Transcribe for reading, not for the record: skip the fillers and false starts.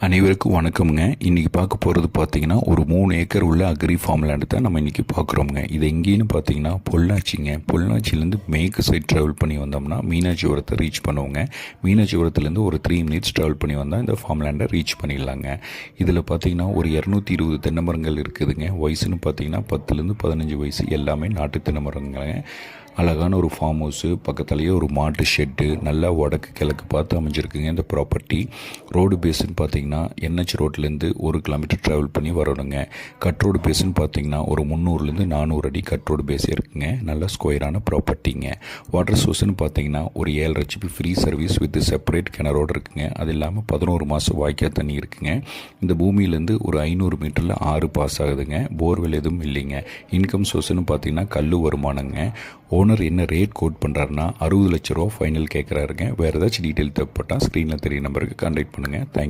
அனைவருக்கும் வணக்கம்ங்க. இன்றைக்கி பார்க்க போகிறது பார்த்தீங்கன்னா ஒரு 3 ஏக்கர் உள்ள அக்ரி ஃபார்ம் லேண்டு தான் நம்ம இன்றைக்கி பார்க்குறோங்க. இது எங்கேன்னு பார்த்தீங்கன்னா பொள்ளாச்சிங்க. பொள்ளாச்சிலேருந்து மேற்கு சைட் ட்ராவல் பண்ணி வந்தோம்னா மீனாட்சிபுரத்தை ரீச் பண்ணுவோங்க. மீனாட்சிபுரத்துலேருந்து ஒரு 3 மினிட்ஸ் ட்ராவல் பண்ணி வந்தால் இந்த ஃபார்ம் லேண்டை ரீச் பண்ணிடலாங்க. இதில் பார்த்தீங்கன்னா ஒரு 220 தென்னை மரங்கள் இருக்குதுங்க. வயசுன்னு பார்த்தீங்கன்னா 10லேருந்து 15 வயசு, எல்லாமே நாட்டு தென்னை மரங்க. அழகான ஒரு ஃபார்ம் ஹவுஸு, பக்கத்துலேயே ஒரு மாட்டு ஷெட்டு, நல்லா வடக்கு கிழக்கு பார்த்து அமைஞ்சிருக்குங்க இந்த ப்ராப்பர்ட்டி. ரோடு பேஸுன்னு பார்த்தீங்கன்னா என்ஹெச் ரோட்லேருந்து 1 கிலோமீட்டர் ட்ராவல் பண்ணி வரணுங்க. கட் ரோடு பேஸுன்னு பார்த்தீங்கன்னா ஒரு 300லேருந்து 400 அடி கட் ரோடு பேஸே இருக்குங்க. நல்ல ஸ்கொயரான ப்ராப்பர்ட்டிங்க. வாட்டர் சோர்ஸ்னு பார்த்தீங்கன்னா ஒரு 7 HP free service with separate கிணறோடு இருக்குங்க. அது இல்லாமல் 11 மாதம் வாய்க்கால் தண்ணி இருக்குங்க. இந்த பூமியிலேருந்து ஒரு 500 மீட்டரில் ஆறு பாஸ் ஆகுதுங்க. போர்வெல் எதுவும் இல்லைங்க. இன்கம் சோர்ஸ்னு பார்த்தீங்கன்னா கல் வருமானங்க. ஓனர் என்ன ரேட் கோட் பண்ணுறாருன்னா 60 லட்ச ரூபா ஃபைனல் கேட்குறாருங்க. வேறு ஏதாச்சும் டீட்டெயில் தேவைப்பட்டால் ஸ்க்ரீனில் தெரிய நம்பருக்கு கான்டாக்ட் பண்ணுங்கள். தேங்க்யூ.